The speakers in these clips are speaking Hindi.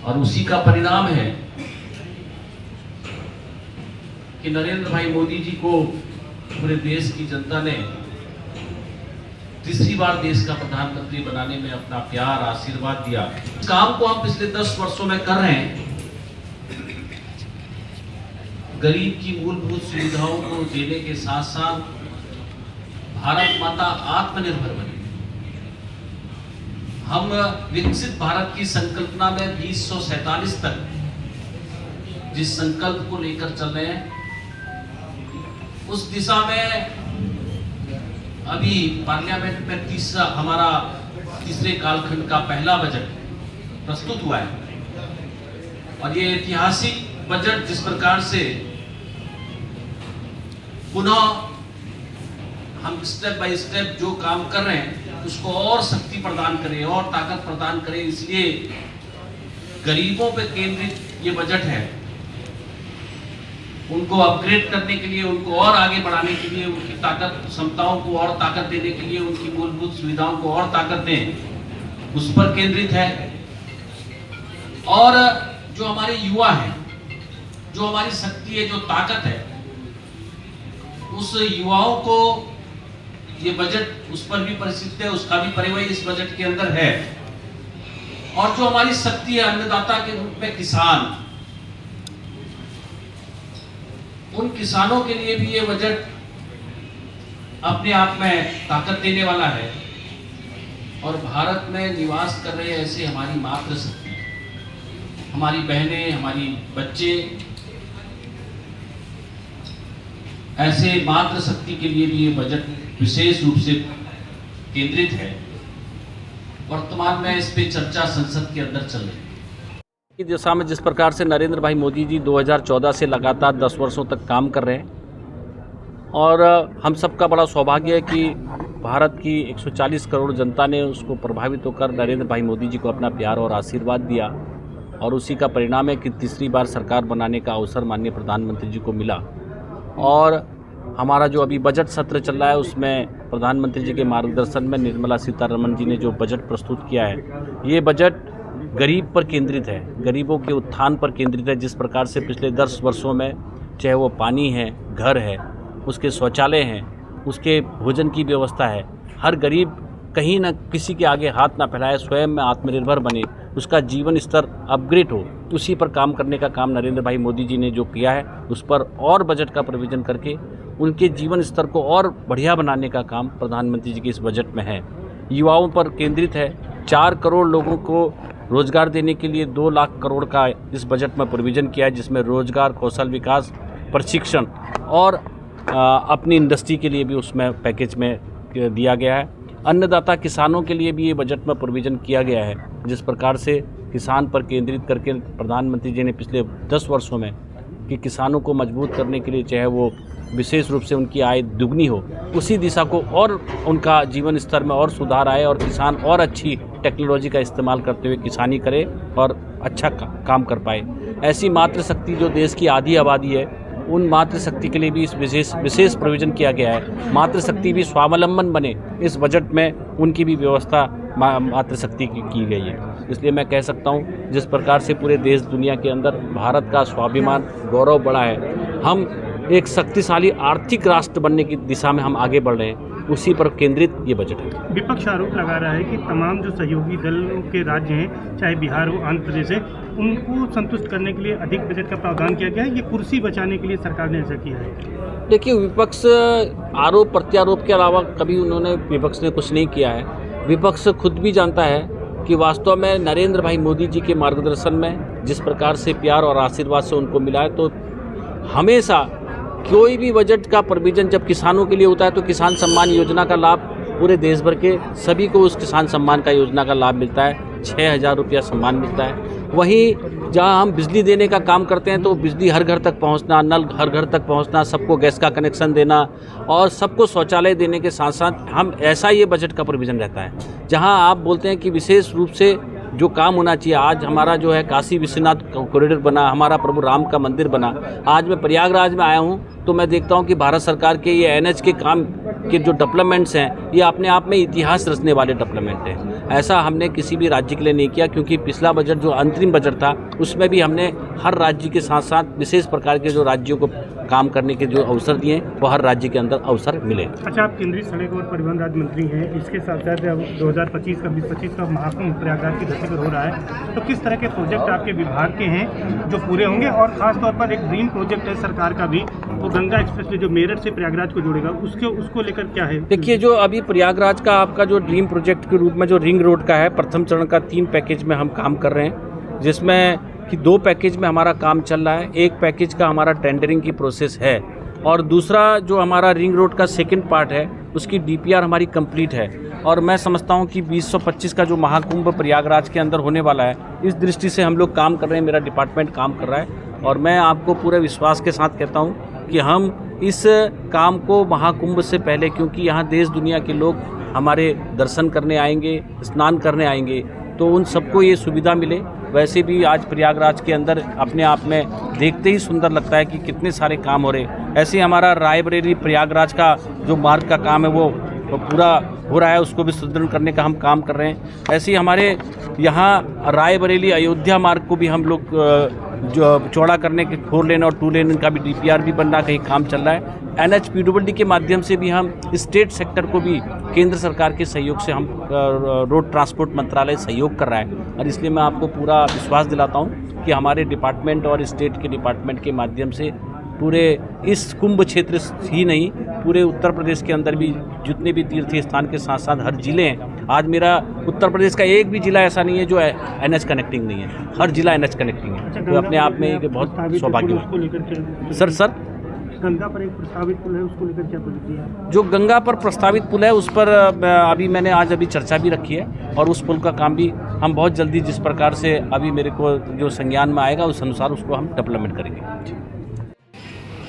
और उसी का परिणाम है कि नरेंद्र भाई मोदी जी को पूरे देश की जनता ने तीसरी बार देश का प्रधानमंत्री बनाने में अपना प्यार आशीर्वाद दिया। इस काम को हम पिछले 10 वर्षों में कर रहे हैं। गरीब की मूलभूत सुविधाओं को देने के साथ साथ भारत माता आत्मनिर्भर बने। हम विकसित भारत की संकल्पना में 2047 तक जिस संकल्प को लेकर चल रहे हैं, उस दिशा में अभी पार्लियामेंट में हमारा तीसरे कालखंड का पहला बजट प्रस्तुत हुआ है। और ये ऐतिहासिक बजट जिस प्रकार से पुनः हम स्टेप बाय स्टेप जो काम कर रहे हैं उसको और शक्ति प्रदान करें और ताकत प्रदान करें, इसलिए गरीबों पे केंद्रित ये बजट है। उनको अपग्रेड करने के लिए, उनको और आगे बढ़ाने के लिए, उनकी ताकत क्षमताओं को और ताकत देने के लिए, उनकी मूलभूत सुविधाओं को और ताकत दें, उस पर केंद्रित है। और जो हमारे युवा हैं, जो हमारी शक्ति है, जो ताकत है, उस युवाओं को ये बजट उस पर भी परिचित है, उसका भी परिवहन इस बजट के अंदर है। और जो हमारी शक्ति है अन्नदाता के रूप में किसान, उन किसानों के लिए भी ये बजट अपने आप में ताकत देने वाला है। और भारत में निवास कर रहे ऐसे हमारी मातृशक्ति, हमारी बहनें, हमारी बच्चे, ऐसे मातृशक्ति के लिए भी ये बजट विशेष रूप से केंद्रित है। वर्तमान में इस पे चर्चा संसद के अंदर चल रही है। की दिशा में जिस प्रकार से नरेंद्र भाई मोदी जी 2014 से लगातार 10 वर्षों तक काम कर रहे हैं और हम सबका बड़ा सौभाग्य है कि भारत की 140 करोड़ जनता ने उसको प्रभावित होकर नरेंद्र भाई मोदी जी को अपना प्यार और आशीर्वाद दिया। और उसी का परिणाम है कि तीसरी बार सरकार बनाने का अवसर माननीय प्रधानमंत्री जी को मिला। और हमारा जो अभी बजट सत्र चल रहा है उसमें प्रधानमंत्री जी के मार्गदर्शन में निर्मला सीतारमण जी ने जो बजट प्रस्तुत किया है, ये बजट गरीब पर केंद्रित है, गरीबों के उत्थान पर केंद्रित है। जिस प्रकार से पिछले 10 वर्षों में चाहे वो पानी है, घर है, उसके शौचालय हैं, उसके भोजन की व्यवस्था है, हर गरीब कहीं ना किसी के आगे हाथ ना फैलाए, स्वयं में आत्मनिर्भर बने, उसका जीवन स्तर अपग्रेड हो, उसी पर काम करने का काम नरेंद्र भाई मोदी जी ने जो किया है, उस पर और बजट का प्रोविज़न करके उनके जीवन स्तर को और बढ़िया बनाने का काम प्रधानमंत्री जी के इस बजट में है। युवाओं पर केंद्रित है। 4 करोड़ लोगों को रोजगार देने के लिए 2 लाख करोड़ का इस बजट में प्रोविज़न किया है, जिसमें रोजगार, कौशल विकास, प्रशिक्षण और अपनी इंडस्ट्री के लिए भी उसमें पैकेज में दिया गया है। अन्नदाता किसानों के लिए भी ये बजट में प्रोविज़न किया गया है। जिस प्रकार से किसान पर केंद्रित करके प्रधानमंत्री जी ने पिछले 10 वर्षों में कि किसानों को मजबूत करने के लिए, चाहे वो विशेष रूप से उनकी आय दुगनी हो, उसी दिशा को और उनका जीवन स्तर में और सुधार आए और किसान और अच्छी टेक्नोलॉजी का इस्तेमाल करते हुए किसानी करे और अच्छा काम कर पाए। ऐसी मातृशक्ति जो देश की आधी आबादी है, उन मातृशक्ति के लिए भी इस विशेष प्रोविज़न किया गया है। मातृशक्ति भी स्वावलंबन बने, इस बजट में उनकी भी व्यवस्था मातृशक्ति की गई है। इसलिए मैं कह सकता हूँ, जिस प्रकार से पूरे देश दुनिया के अंदर भारत का स्वाभिमान, गौरव बढ़ा है, हम एक शक्तिशाली आर्थिक राष्ट्र बनने की दिशा में हम आगे बढ़ रहे हैं, उसी पर केंद्रित ये बजट है। विपक्ष आरोप लगा रहा है कि तमाम जो सहयोगी दलों के राज्य हैं, चाहे बिहार हो, आंध्र प्रदेश है, उनको संतुष्ट करने के लिए अधिक बजट का प्रावधान किया गया है। ये कुर्सी बचाने के लिए सरकार ने ऐसा किया है। देखिए, विपक्ष आरोप प्रत्यारोप के अलावा कभी विपक्ष ने कुछ नहीं किया है। विपक्ष खुद भी जानता है कि वास्तव में नरेंद्र भाई मोदी जी के मार्गदर्शन में जिस प्रकार से प्यार और आशीर्वाद से उनको मिला है, तो हमेशा कोई भी बजट का प्रोविज़न जब किसानों के लिए होता है तो किसान सम्मान योजना का लाभ पूरे देश भर के सभी को उस किसान सम्मान का योजना का लाभ मिलता है। 6,000 रुपया सम्मान मिलता है। वहीं जहां हम बिजली देने का काम करते हैं तो बिजली हर घर तक पहुंचना, नल हर घर तक पहुंचना, सबको गैस का कनेक्शन देना और सबको शौचालय देने के साथ साथ हम ऐसा ये बजट का प्रोविज़न रहता है। जहां आप बोलते हैं कि विशेष रूप से जो काम होना चाहिए, आज हमारा जो है काशी विश्वनाथ कॉरिडोर बना, हमारा प्रभु राम का मंदिर बना। आज मैं प्रयागराज में आया हूँ तो मैं देखता हूँ कि भारत सरकार के ये NH के काम के जो डेवलपमेंट्स हैं ये अपने आप में इतिहास रचने वाले डेवलपमेंट हैं। ऐसा हमने किसी भी राज्य के लिए नहीं किया, क्योंकि पिछला बजट जो अंतरिम बजट था उसमें भी हमने हर राज्य के साथ साथ विशेष प्रकार के जो राज्यों को काम करने के जो अवसर दिए वो हर राज्य के अंदर अवसर मिले। अच्छा, आप केंद्रीय सड़क और परिवहन राज्य मंत्री हैं, इसके साथ साथ अब 2025 का 2025 का महाकुंभ प्रयागराज की धरती पर हो रहा है, तो किस तरह के प्रोजेक्ट आपके विभाग के हैं जो पूरे होंगे? और खास तौर पर एक ड्रीम प्रोजेक्ट है सरकार का भी, वो गंगा एक्सप्रेस जो मेरठ से प्रयागराज को जोड़ेगा, उसको लेकर क्या है? देखिए, जो अभी प्रयागराज का आपका जो ड्रीम प्रोजेक्ट के रूप में जो रिंग रोड का है, प्रथम चरण का 3 पैकेज में हम काम कर रहे हैं, जिसमें कि 2 पैकेज में हमारा काम चल रहा है। एक पैकेज का हमारा टेंडरिंग की प्रोसेस है और दूसरा जो हमारा रिंग रोड का सेकंड पार्ट है उसकी डीपीआर हमारी कंप्लीट है। और मैं समझता हूं कि 2025 का जो महाकुंभ प्रयागराज के अंदर होने वाला है, इस दृष्टि से हम लोग काम कर रहे हैं, मेरा डिपार्टमेंट काम कर रहा है। और मैं आपको पूरे विश्वास के साथ कहता हूं कि हम इस काम को महाकुंभ से पहले, क्योंकि यहाँ देश दुनिया के लोग हमारे दर्शन करने आएंगे, स्नान करने आएंगे, तो उन सबको ये सुविधा मिले। वैसे भी आज प्रयागराज के अंदर अपने आप में देखते ही सुंदर लगता है कि कितने सारे काम हो रहे हैं। ऐसे ही हमारा रायबरेली प्रयागराज का जो मार्ग का काम है वो पूरा हो रहा है, उसको भी सुदृढ़ करने का हम काम कर रहे हैं। ऐसे ही हमारे यहाँ रायबरेली अयोध्या मार्ग को भी हम लोग जो चौड़ा करने के 4 लेन और 2 लेन का भी डीपीआर भी बन रहा, कहीं काम चल रहा है। NHPWD के माध्यम से भी हम स्टेट सेक्टर को भी केंद्र सरकार के सहयोग से हम रोड ट्रांसपोर्ट मंत्रालय सहयोग कर रहा है। और इसलिए मैं आपको पूरा विश्वास दिलाता हूँ कि हमारे डिपार्टमेंट और स्टेट के डिपार्टमेंट के माध्यम से पूरे इस कुंभ क्षेत्र ही नहीं, पूरे उत्तर प्रदेश के अंदर भी जितने भी तीर्थ स्थान के साथ साथ हर जिले हैं। आज मेरा उत्तर प्रदेश का एक भी जिला ऐसा नहीं है जो NH कनेक्टिंग नहीं है, हर जिला NH कनेक्टिंग है। तो अपने आप में एक बहुत सौभाग्य है। सर गंगा पर एक प्रस्तावित पुल है, उसको लेकर क्या प्रतिक्रिया है? जो गंगा पर प्रस्तावित पुल है उस पर अभी मैंने आज चर्चा भी रखी है और उस पुल का काम भी हम बहुत जल्दी, जिस प्रकार से अभी मेरे को जो संज्ञान में आएगा उस अनुसार उसको हम डेवलपमेंट करेंगे।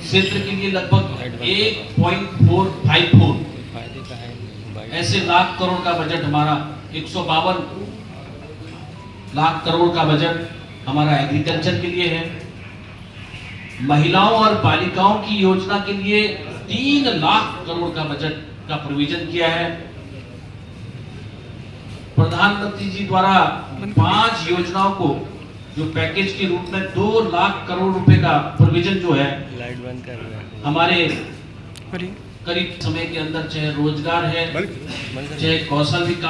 क्षेत्र के लिए लगभग 1.454 ऐसे लाख करोड़ का बजट हमारा, 152 लाख करोड़ का बजट हमारा एग्रीकल्चर के लिए है। महिलाओं और बालिकाओं की योजना के लिए 3 लाख करोड़ का बजट का प्रोविजन किया है। प्रधानमंत्री जी द्वारा 5 योजनाओं को जो पैकेज के रूप में 2 लाख करोड़ रुपए का प्रोविजन जो है हमारे करीब समय के अंदर, चाहे रोजगार है, चाहे कौशल विकास